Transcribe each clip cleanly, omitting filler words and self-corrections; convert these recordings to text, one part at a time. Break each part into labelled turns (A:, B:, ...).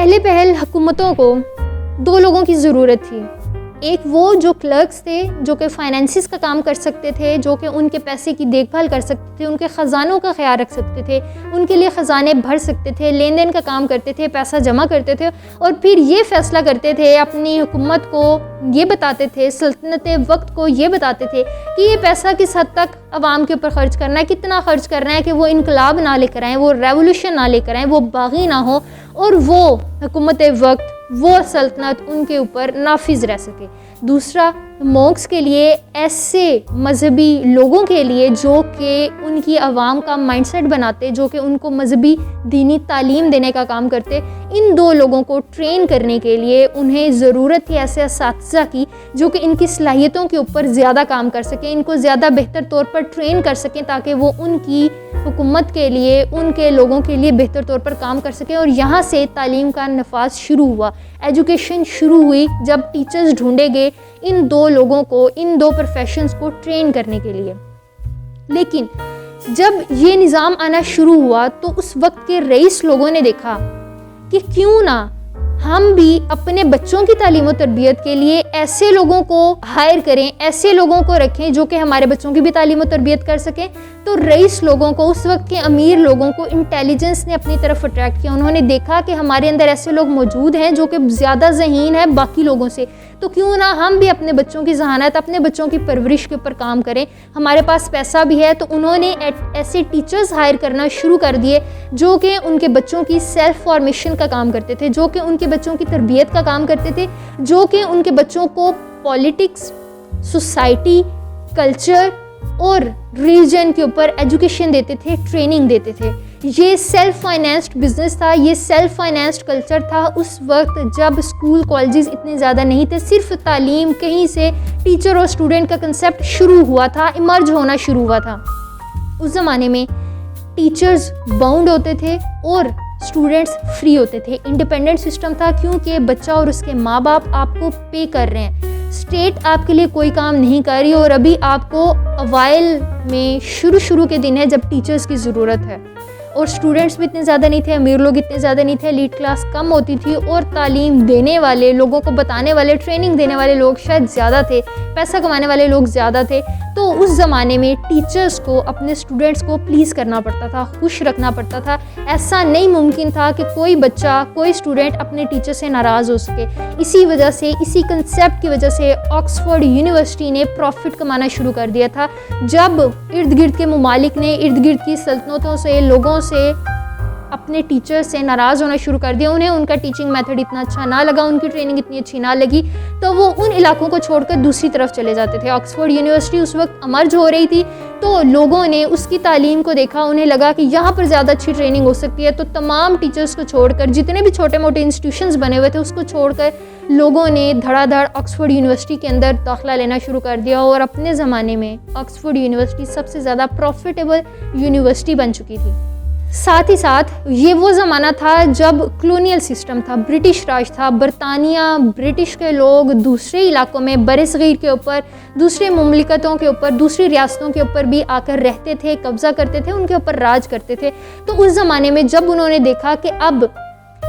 A: पहले पहल हुकूमतों को दो लोगों की ज़रूरत थी। एक वो जो क्लर्क्स थे, जो कि फाइनेंसिस का काम कर सकते थे, जो कि उनके पैसे की देखभाल कर सकते थे, उनके ख़जानों का ख्याल रख सकते थे, उनके लिए ख़जाने भर सकते थे, लेन देन का काम करते थे, पैसा जमा करते थे और फिर ये फ़ैसला करते थे, अपनी हुकूमत को ये बताते थे, सल्तनत वक्त को ये बताते थे कि ये पैसा किस हद तक आवाम के ऊपर ख़र्च करना है, कितना ख़र्च करना है कि वो इनकलाब ना लेकर आएँ, वो रेवोल्यूशन ना लेकर आएँ, वो बागी ना हो और वो हुकूमत वक्त, वो सल्तनत उनके ऊपर नाफिज रह सके। दूसरा, मॉन्क्स के लिए, ऐसे मजहबी लोगों के लिए जो कि उनकी आवाम का माइंडसेट बनाते, जो कि उनको मजहबी दीनी तालीम देने का काम करते, इन दो लोगों को ट्रेन करने के लिए उन्हें ज़रूरत थी ऐसे असातिज़ा की जो कि इनकी सलाहियतों के ऊपर ज़्यादा काम कर सकें, इनको ज़्यादा बेहतर तौर पर ट्रेन कर सकें ताकि वो उनकी हुकूमत के लिए, उनके लोगों के लिए बेहतर तौर पर काम कर सकें। और यहाँ से तालीम का नफाज शुरू हुआ, एजुकेशन शुरू हुई जब टीचर्स ढूंढे गए इन दो लोगों को, इन दो प्रोफेशंस को ट्रेन करने के लिए। लेकिन जब ये निज़ाम आना शुरू हुआ तो उस वक्त के रईस लोगों ने देखा कि क्यों ना हम भी अपने बच्चों की तालीम और तरबियत के लिए ऐसे लोगों को हायर करें, ऐसे लोगों को रखें जो कि हमारे बच्चों की भी तालीम और तरबियत कर सकें। तो रईस लोगों को, उस वक्त के अमीर लोगों को इंटेलिजेंस ने अपनी तरफ अट्रैक्ट किया। उन्होंने देखा कि हमारे अंदर ऐसे लोग मौजूद हैं जो कि ज़्यादा ज़हीन है बाकी लोगों से, तो क्यों ना हम भी अपने बच्चों की ज़हानत, अपने बच्चों की परवरिश के ऊपर काम करें। हमारे पास पैसा भी है तो उन्होंने ऐसे टीचर्स हायर करना शुरू कर दिए जो कि उनके बच्चों की सेल्फ फॉर्मेशन का काम करते थे, जो कि उनके बच्चों की तरबियत का काम करते थे, जो कि उनके बच्चों को पॉलिटिक्स, सोसाइटी, कल्चर और रिलीजन के ऊपर एजुकेशन देते थे, ट्रेनिंग देते थे। ये सेल्फ फाइनेंस्ड बिजनेस था, ये सेल्फ फाइनेंस्ड कल्चर था उस वक्त जब स्कूल कॉलेजेस इतने ज़्यादा नहीं थे, सिर्फ तालीम कहीं से टीचर और स्टूडेंट का कंसेप्ट शुरू हुआ था, इमर्ज होना शुरू हुआ था। उस ज़माने में टीचर्स बाउंड होते थे और स्टूडेंट्स फ्री होते थे। इंडिपेंडेंट सिस्टम था क्योंकि बच्चा और उसके माँ बाप आपको पे कर रहे हैं, स्टेट आपके लिए कोई काम नहीं कर रही। और अभी आपको अवाइल में शुरू के दिन है जब टीचर्स की ज़रूरत है और स्टूडेंट्स भी इतने ज़्यादा नहीं थे, अमीर लोग इतने ज़्यादा नहीं थे, एलीट क्लास कम होती थी और तालीम देने वाले, लोगों को बताने वाले, ट्रेनिंग देने वाले लोग शायद ज़्यादा थे, पैसा कमाने वाले लोग ज़्यादा थे। तो उस ज़माने में टीचर्स को अपने स्टूडेंट्स को प्लीज़ करना पड़ता था, खुश रखना पड़ता था। ऐसा नहीं मुमकिन था कि कोई बच्चा, कोई स्टूडेंट अपने टीचर से नाराज़ हो सके। इसी वजह से, इसी कंसेप्ट की वजह से ऑक्सफोर्ड यूनिवर्सिटी ने प्रॉफिट कमाना शुरू कर दिया था। जब इर्द गिर्द के ममालिक ने, इर्द गिर्द की सल्तनतों से, लोगों से अपने टीचर से नाराज़ होना शुरू कर दिया, उन्हें उनका टीचिंग मेथड इतना अच्छा ना लगा, उनकी ट्रेनिंग इतनी अच्छी ना लगी, तो वो उन इलाकों को छोड़कर दूसरी तरफ चले जाते थे। ऑक्सफोर्ड यूनिवर्सिटी उस वक्त अमर्ज हो रही थी, तो लोगों ने उसकी तालीम को देखा, उन्हें लगा कि यहाँ पर ज़्यादा अच्छी ट्रेनिंग हो सकती है। तो तमाम टीचर्स को छोड़कर, जितने भी छोटे मोटे इंस्टीट्यूशंस बने हुए थे उसको छोड़कर लोगों ने धड़ाधड़ ऑक्सफोर्ड यूनिवर्सिटी के अंदर दाखिला लेना शुरू कर दिया। और अपने ज़माने में ऑक्सफोर्ड यूनिवर्सिटी सबसे ज़्यादा प्रॉफिटेबल यूनिवर्सिटी बन चुकी थी। साथ ही साथ ये वो ज़माना था जब कॉलोनियल सिस्टम था, ब्रिटिश राज था, बरतानिया, ब्रिटिश के लोग दूसरे इलाकों में, बरसगीर के ऊपर, दूसरे मुमलिकतों के ऊपर, दूसरी रियासतों के ऊपर भी आकर रहते थे, कब्ज़ा करते थे, उनके ऊपर राज करते थे। तो उस ज़माने में जब उन्होंने देखा कि अब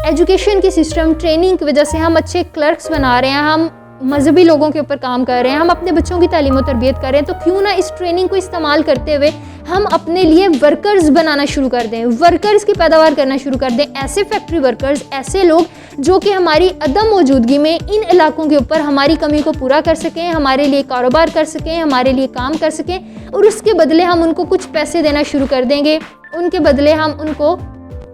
A: एजुकेशन की सिस्टम, ट्रेनिंग की वजह से हम अच्छे क्लर्क्स बना रहे हैं, हम मजहबी लोगों के ऊपर काम कर रहे हैं, हम अपने बच्चों की तालीम और तरबियत कर रहे हैं, तो क्यों ना इस ट्रेनिंग को इस्तेमाल करते हुए हम अपने लिए वर्कर्स बनाना शुरू कर दें, वर्कर्स की पैदावार करना शुरू कर दें। ऐसे फैक्ट्री वर्कर्स, ऐसे लोग जो कि हमारी अदम मौजूदगी में इन इलाकों के ऊपर हमारी कमी को पूरा कर सकें, हमारे लिए कारोबार कर सकें, हमारे लिए काम कर सकें, और उसके बदले हम उनको कुछ पैसे देना शुरू कर देंगे, उनके बदले हम उनको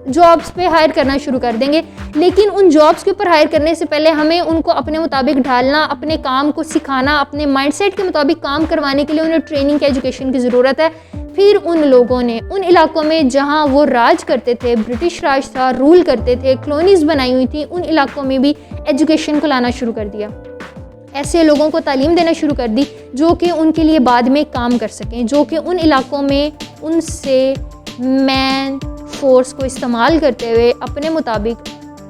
A: जॉब्स पे हायर करना शुरू कर देंगे। लेकिन उन जॉब्स के ऊपर हायर करने से पहले हमें उनको अपने मुताबिक ढालना, अपने काम को सिखाना, अपने माइंडसेट के मुताबिक काम करवाने के लिए उन्हें ट्रेनिंग की, एजुकेशन की ज़रूरत है। फिर उन लोगों ने उन इलाकों में जहां वो राज करते थे, ब्रिटिश राज था, रूल करते थे, कॉलोनीज बनाई हुई थी, उन इलाकों में भी एजुकेशन को लाना शुरू कर दिया। ऐसे लोगों को तालीम देना शुरू कर दी जो कि उनके लिए बाद में काम कर सकें, जो कि उन इलाकों में उनसे मैन फोर्स को इस्तेमाल करते हुए अपने मुताबिक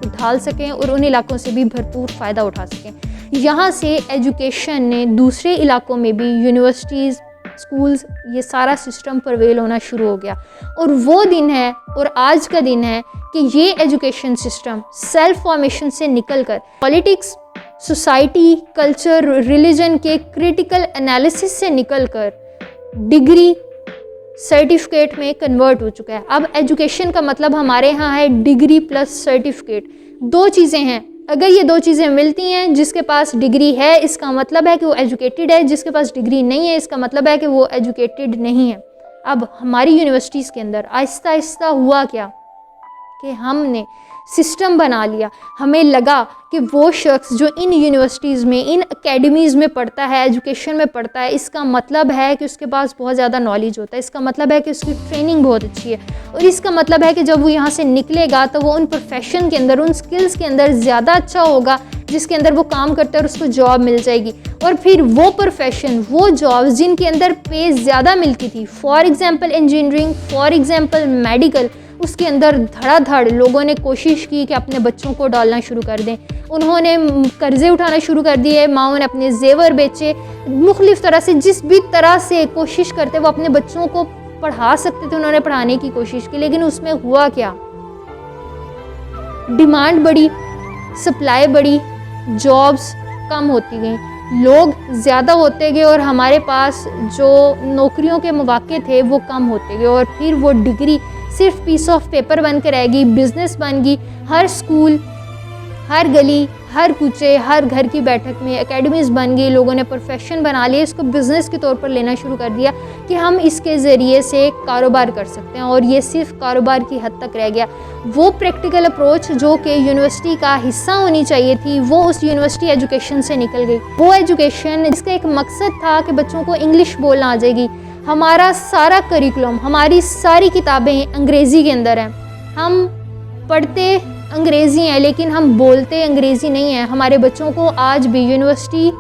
A: ढाल सकें और उन इलाकों से भी भरपूर फ़ायदा उठा सकें। यहाँ से एजुकेशन ने दूसरे इलाकों में भी, यूनिवर्सिटीज़, स्कूल्स, ये सारा सिस्टम परवेल होना शुरू हो गया। और वो दिन है और आज का दिन है कि ये एजुकेशन सिस्टम सेल्फ फॉर्मेशन से निकलकर पॉलिटिक्स, सोसाइटी, कल्चर, रिलीजन के क्रिटिकल एनालिसिस से निकलकर डिग्री सर्टिफिकेट में कन्वर्ट हो चुका है। अब एजुकेशन का मतलब हमारे यहाँ है डिग्री प्लस सर्टिफिकेट। दो चीज़ें हैं, अगर ये दो चीज़ें मिलती हैं, जिसके पास डिग्री है इसका मतलब है कि वो एजुकेटेड है, जिसके पास डिग्री नहीं है इसका मतलब है कि वो एजुकेटेड नहीं है। अब हमारी यूनिवर्सिटीज़ के अंदर आहिस्ता आहिस्ता हुआ क्या कि हमने सिस्टम बना लिया। हमें लगा कि वो शख्स जो इन यूनिवर्सिटीज़ में, इन एकेडमीज़ में पढ़ता है, एजुकेशन में पढ़ता है, इसका मतलब है कि उसके पास बहुत ज़्यादा नॉलेज होता है, इसका मतलब है कि उसकी ट्रेनिंग बहुत अच्छी है, और इसका मतलब है कि जब वो यहाँ से निकलेगा तो वो उन प्रोफेशन के अंदर, उन स्किल्स के अंदर ज़्यादा अच्छा होगा जिसके अंदर वो काम करता है और उसको जॉब मिल जाएगी। और फिर वो प्रोफेशन, वो जॉब्स जिनके अंदर पे ज़्यादा मिलती थी, for example engineering, for example medical, उसके अंदर धड़ाधड़ लोगों ने कोशिश की कि अपने बच्चों को डालना शुरू कर दें। उन्होंने कर्ज़े उठाना शुरू कर दिए, माओं ने अपने जेवर बेचे, मुख्तलिफ़ तरह से जिस भी तरह से कोशिश करते वो अपने बच्चों को पढ़ा सकते थे उन्होंने पढ़ाने की कोशिश की। लेकिन उसमें हुआ क्या, डिमांड बढ़ी, सप्लाई बढ़ी, जॉब्स कम होती गई, लोग ज़्यादा होते गए और हमारे पास जो नौकरियों के मौके थे वो कम होते गए। और फिर वो डिग्री सिर्फ पीस ऑफ पेपर बन के रहेगी, बिज़नेस बन गई। हर स्कूल, हर गली, हर कूचे, हर घर की बैठक में एकेडमीज़ बन गई, लोगों ने प्रोफेशन बना लिया, इसको बिज़नेस के तौर पर लेना शुरू कर दिया कि हम इसके ज़रिए से कारोबार कर सकते हैं। और ये सिर्फ कारोबार की हद तक रह गया। वो प्रैक्टिकल अप्रोच जो कि यूनिवर्सिटी का हिस्सा होनी चाहिए थी, वो उस यूनिवर्सिटी एजुकेशन से निकल गई। वो एजुकेशन, इसका एक मकसद था कि बच्चों को इंग्लिश बोलना आ जाएगी। हमारा सारा करिकुलम, हमारी सारी किताबें अंग्रेज़ी के अंदर हैं, हम पढ़ते अंग्रेज़ी हैं लेकिन हम बोलते अंग्रेज़ी नहीं हैं। हमारे बच्चों को आज भी यूनिवर्सिटी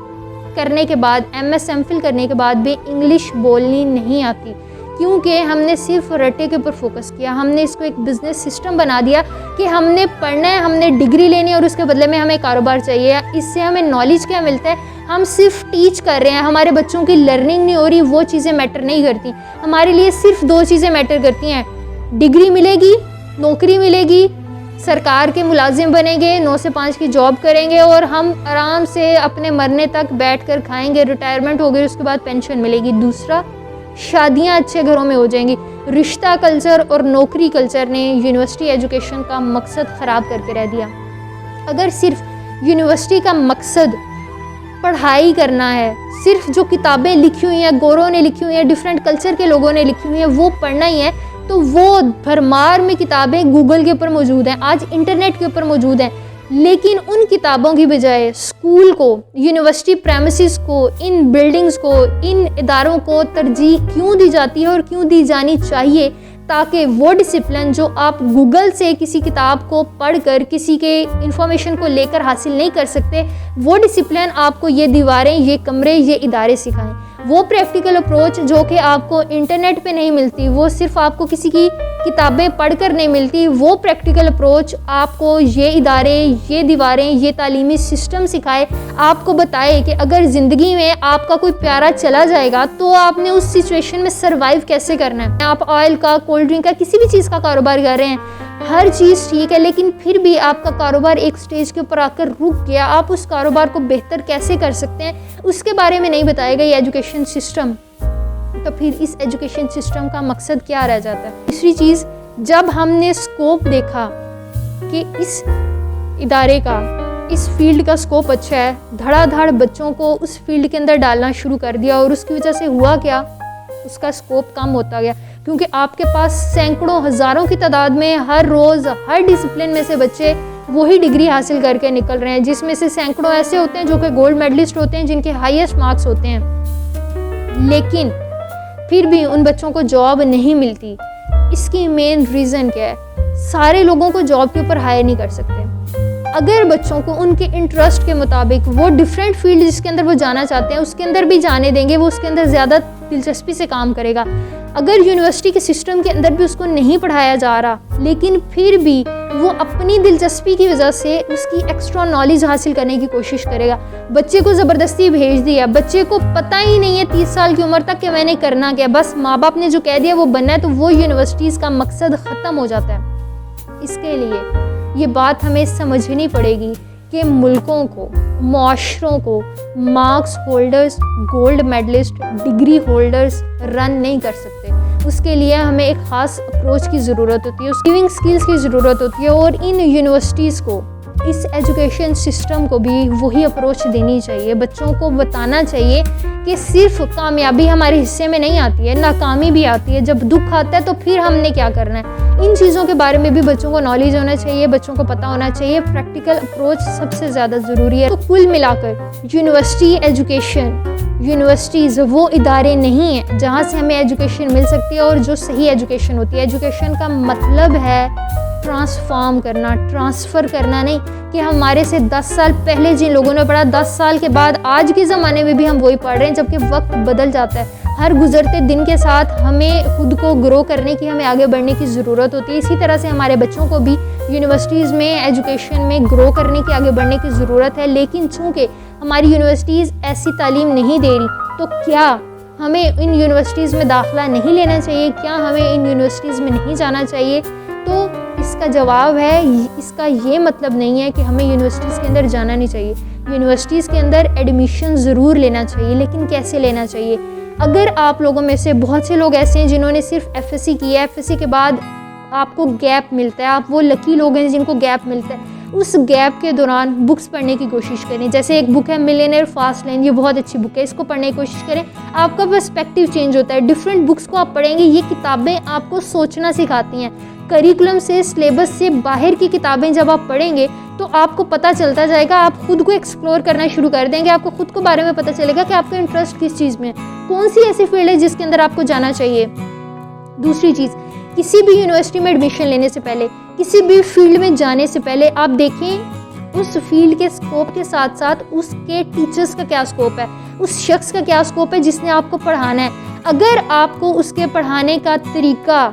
A: करने के बाद, MS MPhil करने के बाद भी इंग्लिश बोलनी नहीं आती, क्योंकि हमने सिर्फ रटे के ऊपर फोकस किया। हमने इसको एक बिज़नेस सिस्टम बना दिया कि हमने पढ़ना है, हमने डिग्री लेनी है और उसके बदले में हमें कारोबार चाहिए। इससे हमें नॉलेज क्या मिलता है, हम सिर्फ टीच कर रहे हैं, हमारे बच्चों की लर्निंग नहीं हो रही, वो चीज़ें मैटर नहीं करती। हमारे लिए सिर्फ दो चीज़ें मैटर करती हैं, डिग्री मिलेगी, नौकरी मिलेगी, सरकार के मुलाजिम बनेंगे, 9 से 5 की जॉब करेंगे और हम आराम से अपने मरने तक बैठकर खाएंगे, रिटायरमेंट हो गई उसके बाद पेंशन मिलेगी। दूसरा, शादियां अच्छे घरों में हो जाएंगी। रिश्ता कल्चर और नौकरी कल्चर ने यूनिवर्सिटी एजुकेशन का मकसद ख़राब करके रह दिया। अगर सिर्फ यूनिवर्सिटी का मकसद पढ़ाई करना है, सिर्फ जो किताबें लिखी हुई हैं, गोरों ने लिखी हुई हैं, डिफरेंट कल्चर के लोगों ने लिखी हुई हैं, वो पढ़ना ही है, तो वो भरमार में किताबें गूगल के ऊपर मौजूद हैं, आज इंटरनेट के ऊपर मौजूद हैं। लेकिन उन किताबों की बजाय स्कूल को, यूनिवर्सिटी प्रेमिसेस को, इन बिल्डिंग्स को, इन इदारों को तरजीह क्यों दी जाती है और क्यों दी जानी चाहिए, ताकि वो डिसिप्लिन जो आप गूगल से किसी किताब को पढ़कर किसी के इंफॉर्मेशन को लेकर हासिल नहीं कर सकते, वो डिसिप्लिन आपको ये दीवारें, ये कमरे, ये इदारे सिखाएं। वो प्रैक्टिकल अप्रोच जो कि आपको इंटरनेट पे नहीं मिलती, वो सिर्फ आपको किसी की किताबें पढ़कर नहीं मिलती, वो प्रैक्टिकल अप्रोच आपको ये इदारे, ये दीवारें, ये तालीमी सिस्टम सिखाए, आपको बताए कि अगर ज़िंदगी में आपका कोई प्यारा चला जाएगा तो आपने उस सिचुएशन में सर्वाइव कैसे करना है। आप ऑयल का, कोल्ड ड्रिंक का, किसी भी चीज़ का कारोबार कर रहे हैं, हर चीज़ ठीक है, लेकिन फिर भी आपका कारोबार एक स्टेज के ऊपर आकर रुक गया, आप उस कारोबार को बेहतर कैसे कर सकते हैं, उसके बारे में नहीं बताएगा ये एजुकेशन सिस्टम। तो फिर इस एजुकेशन सिस्टम का मकसद क्या रह जाता है। तीसरी चीज़, जब हमने स्कोप देखा कि इस इदारे का, इस फील्ड का स्कोप अच्छा है, धड़ाधड़ बच्चों को उस फील्ड के अंदर डालना शुरू कर दिया, और उसकी वजह से हुआ क्या, उसका स्कोप कम होता गया, क्योंकि आपके पास सैकड़ों, हज़ारों की तादाद में हर रोज़, हर डिसिप्लिन में से बच्चे वही डिग्री हासिल करके निकल रहे हैं, जिसमें से सैकड़ों ऐसे होते हैं जो कि गोल्ड मेडलिस्ट होते हैं, जिनके हाईएस्ट मार्क्स होते हैं, लेकिन फिर भी उन बच्चों को जॉब नहीं मिलती। इसकी मेन रीज़न क्या है, सारे लोगों को जॉब के ऊपर हायर नहीं कर सकते। अगर बच्चों को उनके इंटरेस्ट के मुताबिक वो डिफरेंट फील्ड जिसके अंदर वो जाना चाहते हैं उसके अंदर भी जाने देंगे, वो उसके अंदर ज़्यादा दिलचस्पी से काम करेगा। अगर यूनिवर्सिटी के सिस्टम के अंदर भी उसको नहीं पढ़ाया जा रहा, लेकिन फिर भी वो अपनी दिलचस्पी की वजह से उसकी एक्स्ट्रा नॉलेज हासिल करने की कोशिश करेगा। बच्चे को ज़बरदस्ती भेज दिया, बच्चे को पता ही नहीं है 30 साल की उम्र तक कि मैंने करना क्या, बस माँ बाप ने जो कह दिया वो बनना है, तो वो यूनिवर्सिटीज़ का मकसद ख़त्म हो जाता है। इसके लिए ये बात हमें समझनी पड़ेगी कि मुल्कों को, माशरों को marks holders, gold medalist, degree holders run नहीं कर सकते। उसके लिए हमें एक ख़ास अप्रोच की ज़रूरत होती है, गिविंग स्किल्स की ज़रूरत होती है। और इन यूनिवर्सिटीज़ को, इस एजुकेशन सिस्टम को भी वही अप्रोच देनी चाहिए। बच्चों को बताना चाहिए कि सिर्फ कामयाबी हमारे हिस्से में नहीं आती है, नाकामी भी आती है। जब दुख आता है तो फिर हमने क्या करना है, इन चीज़ों के बारे में भी बच्चों को नॉलेज होना चाहिए, बच्चों को पता होना चाहिए। प्रैक्टिकल अप्रोच सबसे ज़्यादा ज़रूरी है। तो कुल मिलाकर यूनिवर्सिटी एजुकेशन, यूनिवर्सिटीज़ वो इदारे नहीं हैं जहाँ से हमें एजुकेशन मिल सकती है और जो सही एजुकेशन होती है। एजुकेशन का मतलब है ट्रांसफॉर्म करना, ट्रांसफ़र करना नहीं कि हमारे से 10 साल पहले जिन लोगों ने पढ़ा, 10 साल के बाद आज के ज़माने में भी हम वही पढ़ रहे हैं, जबकि वक्त बदल जाता है। हर गुजरते दिन के साथ हमें खुद को ग्रो करने की, हमें आगे बढ़ने की ज़रूरत होती है। इसी तरह से हमारे बच्चों को भी यूनिवर्सिटीज़ में, एजुकेशन में ग्रो करने की, आगे बढ़ने की ज़रूरत है। लेकिन चूँकि हमारी यूनिवर्सिटीज़ ऐसी तालीम नहीं दे रही, तो क्या हमें इन यूनिवर्सिटीज़ में दाखिला नहीं लेना चाहिए? क्या हमें इन यूनिवर्सिटीज़ में नहीं जाना चाहिए? तो इसका जवाब है, इसका ये मतलब नहीं है कि हमें यूनिवर्सिटीज़ के अंदर जाना नहीं चाहिए। यूनिवर्सिटीज़ के अंदर एडमिशन ज़रूर लेना चाहिए, लेकिन कैसे लेना चाहिए? अगर आप लोगों में से बहुत से लोग ऐसे हैं जिन्होंने सिर्फ एफएससी किया है, एफएससी के बाद आपको गैप मिलता है, आप वो लकी लोग हैं जिनको गैप मिलता है, उस गैप के दौरान बुक्स पढ़ने की कोशिश करें। जैसे एक बुक है मिलियनेयर फास्ट लेन, ये बहुत अच्छी बुक है, इसको पढ़ने की कोशिश करें। आपका पर्सपेक्टिव चेंज होता है, डिफरेंट बुक्स को आप पढ़ेंगे। ये किताबें आपको सोचना सिखाती हैं। करिकुलम से, सिलेबस से बाहर की किताबें जब आप पढ़ेंगे तो आपको पता चलता जाएगा, आप खुद को एक्सप्लोर करना शुरू कर देंगे। आपको खुद को बारे में पता चलेगा कि आपका इंटरेस्ट किस चीज़ में है, कौन सी ऐसी फील्ड है जिसके अंदर आपको जाना चाहिए। दूसरी चीज़, किसी भी यूनिवर्सिटी में एडमिशन लेने से पहले, किसी भी फील्ड में जाने से पहले आप देखें उस फील्ड के स्कोप के साथ साथ उसके टीचर्स का क्या स्कोप है, उस शख्स का क्या स्कोप है जिसने आपको पढ़ाना है। अगर आपको उसके पढ़ाने का तरीका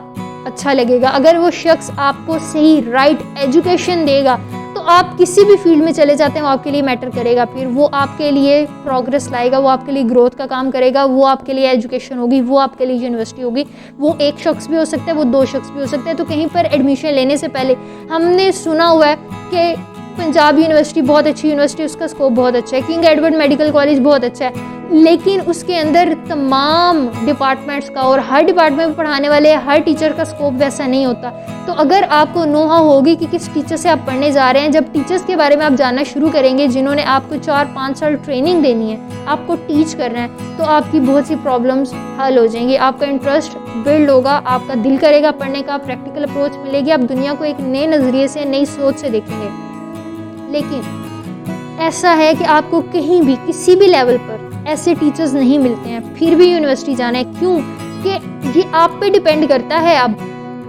A: अच्छा लगेगा, अगर वो शख्स आपको सही राइट एजुकेशन देगा, तो आप किसी भी फील्ड में चले जाते हैं वो आपके लिए मैटर करेगा। फिर वो आपके लिए प्रोग्रेस लाएगा, वो आपके लिए ग्रोथ का काम करेगा, वो आपके लिए एजुकेशन होगी, वो आपके लिए यूनिवर्सिटी होगी। वो एक शख्स भी हो सकता है, वो 2 शख्स भी हो सकते हैं। तो कहीं पर एडमिशन लेने से पहले हमने सुना हुआ है कि पंजाब यूनिवर्सिटी बहुत अच्छी यूनिवर्सिटी, उसका स्कोप बहुत अच्छा है, किंग एडवर्ड मेडिकल कॉलेज बहुत अच्छा है, लेकिन उसके अंदर तमाम डिपार्टमेंट्स का और हर डिपार्टमेंट में पढ़ाने वाले हर टीचर का स्कोप वैसा नहीं होता। तो अगर आपको नोहा होगी कि किस टीचर से आप पढ़ने जा रहे हैं, जब टीचर्स के बारे में आप जानना शुरू करेंगे जिन्होंने आपको 4-5 साल ट्रेनिंग देनी है, आपको टीच करना है, तो आपकी बहुत सी प्रॉब्लम्स हल हो जाएंगी, आपका इंटरेस्ट बिल्ड होगा, आपका दिल करेगा पढ़ने का, प्रैक्टिकल अप्रोच मिलेगी, आप दुनिया को एक नए नज़रिए से, नई सोच से देखेंगे। लेकिन ऐसा है कि आपको कहीं भी, किसी भी लेवल पर ऐसे टीचर्स नहीं मिलते हैं, फिर भी यूनिवर्सिटी जाना है। क्यों? कि ये आप पे डिपेंड करता है अब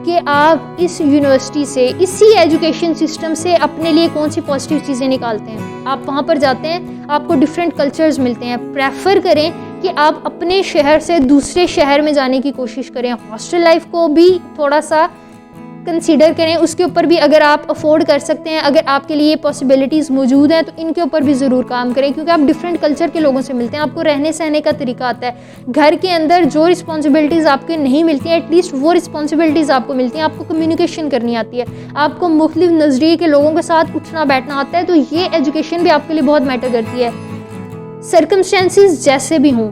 A: कि आप इस यूनिवर्सिटी से, इसी एजुकेशन सिस्टम से अपने लिए कौन सी पॉजिटिव चीज़ें निकालते हैं। आप वहाँ पर जाते हैं, आपको डिफरेंट कल्चर्स मिलते हैं। प्रेफर करें कि आप अपने शहर से दूसरे शहर में जाने की कोशिश करें। हॉस्टल लाइफ को भी थोड़ा सा कंसीडर करें, उसके ऊपर भी अगर आप अफोर्ड कर सकते हैं, अगर आपके लिए पॉसिबिलिटीज़ मौजूद हैं, तो इनके ऊपर भी ज़रूर काम करें, क्योंकि आप डिफरेंट कल्चर के लोगों से मिलते हैं, आपको रहने सहने का तरीका आता है। घर के अंदर जो रिस्पॉन्सिबिलिटीज़ आपके नहीं मिलती हैं, एटलीस्ट वो रिस्पॉन्सिबिलिटीज़ आपको मिलती हैं। आपको कम्युनिकेशन करनी आती है, आपको मुख्तलिफ नज़रिए के लोगों के साथ उठना बैठना आता है, तो ये एजुकेशन भी आपके लिए बहुत मैटर करती है। सर्कमस्टेंसेस जैसे भी हों,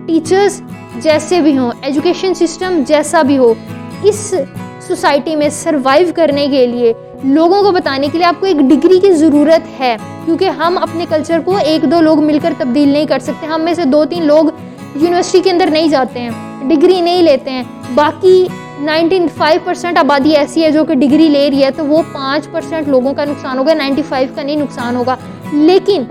A: टीचर्स जैसे भी हों, एजुकेशन सिस्टम जैसा भी हो, इस सोसाइटी में सरवाइव करने के लिए, लोगों को बताने के लिए आपको एक डिग्री की ज़रूरत है, क्योंकि हम अपने कल्चर को 1-2 लोग मिलकर तब्दील नहीं कर सकते। हम में से 2-3 लोग यूनिवर्सिटी के अंदर नहीं जाते हैं, डिग्री नहीं लेते हैं, बाकी 95% आबादी ऐसी है जो कि डिग्री ले रही है, तो वो 5% लोगों का नुकसान होगा, 95 का नहीं नुकसान होगा। लेकिन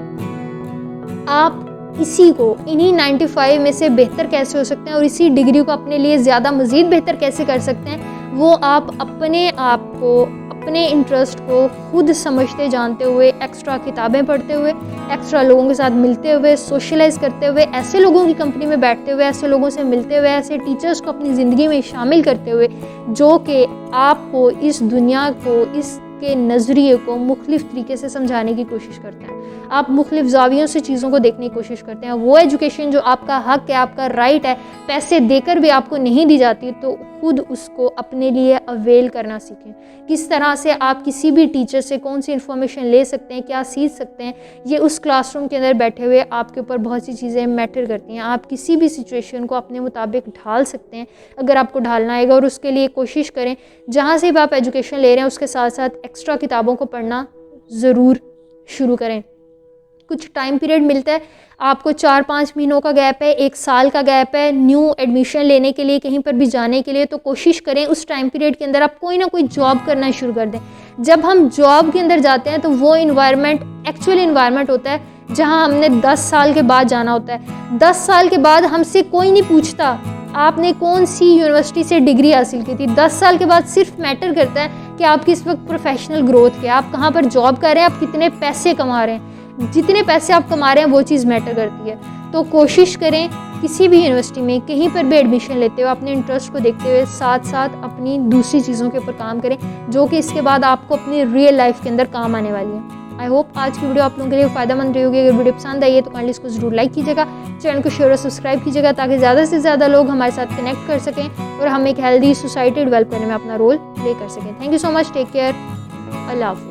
A: आप इसी को, इन्हीं 95 में से बेहतर कैसे हो सकते हैं और इसी डिग्री को अपने लिए ज़्यादा मज़ीद बेहतर कैसे कर सकते हैं, वो आप अपने आप को, अपने इंटरेस्ट को खुद समझते जानते हुए, एक्स्ट्रा किताबें पढ़ते हुए, एक्स्ट्रा लोगों के साथ मिलते हुए, सोशलाइज करते हुए, ऐसे लोगों की कंपनी में बैठते हुए, ऐसे लोगों से मिलते हुए, ऐसे टीचर्स को अपनी ज़िंदगी में शामिल करते हुए, जो कि आपको इस दुनिया को, इसके नज़रिए को मुख्तलिफ तरीके से समझाने की कोशिश करते हैं। आप मुख्तलिफ ज़ावियों से चीज़ों को देखने की कोशिश करते हैं। वो एजुकेशन जो आपका हक है, आपका राइट है, पैसे देकर भी आपको नहीं दी जाती, तो खुद उसको अपने लिए अवेल करना सीखें। किस तरह से आप किसी भी टीचर से कौन सी इन्फॉर्मेशन ले सकते हैं, क्या सीख सकते हैं, ये उस क्लासरूम के अंदर बैठे हुए आपके ऊपर बहुत सी चीज़ें मैटर करती हैं। आप किसी भी सिचुएशन को अपने मुताबिक ढाल सकते हैं अगर आपको ढालना आएगा, और उसके लिए कोशिश करें जहाँ से भी आप एजुकेशन ले रहे हैं उसके साथ साथ एक्स्ट्रा किताबों को पढ़ना ज़रूर शुरू करें। कुछ टाइम पीरियड मिलता है आपको, 4-5 महीनों का गैप है, 1 साल का गैप है न्यू एडमिशन लेने के लिए, कहीं पर भी जाने के लिए, तो कोशिश करें उस टाइम पीरियड के अंदर आप कोई ना कोई जॉब करना शुरू कर दें। जब हम जॉब के अंदर जाते हैं तो वो इन्वायरमेंट एक्चुअल इन्वायरमेंट होता है जहां हमने 10 साल के बाद जाना होता है। 10 साल के बाद हमसे कोई नहीं पूछता आपने कौन सी यूनिवर्सिटी से डिग्री हासिल की थी। 10 साल के बाद सिर्फ मैटर करता है कि आपकी इस वक्त प्रोफेशनल ग्रोथ क्या, आप कहाँ पर जॉब कर रहे हैं, आप कितने पैसे कमा रहे हैं। जितने पैसे आप कमा रहे हैं वो चीज़ मैटर करती है। तो कोशिश करें किसी भी यूनिवर्सिटी में कहीं पर भी एडमिशन लेते हुए अपने इंटरेस्ट को देखते हुए साथ साथ अपनी दूसरी चीज़ों के ऊपर काम करें जो कि इसके बाद आपको अपनी रियल लाइफ के अंदर काम आने वाली है। आई होप आज की वीडियो आप लोगों के लिए फ़ायदेमंद रही होगी। अगर वीडियो पसंद आई है तो काइंडली इसको ज़रूर लाइक कीजिएगा, चैनल को शेयर और सब्सक्राइब कीजिएगा ताकि ज़्यादा से ज़्यादा लोग हमारे साथ कनेक्ट कर सकें और हम एक हेल्दी सोसाइटी डेवलप करने में अपना रोल प्ले कर सकें। Thank you so much, take care, अल्लाह हाफ़िज़।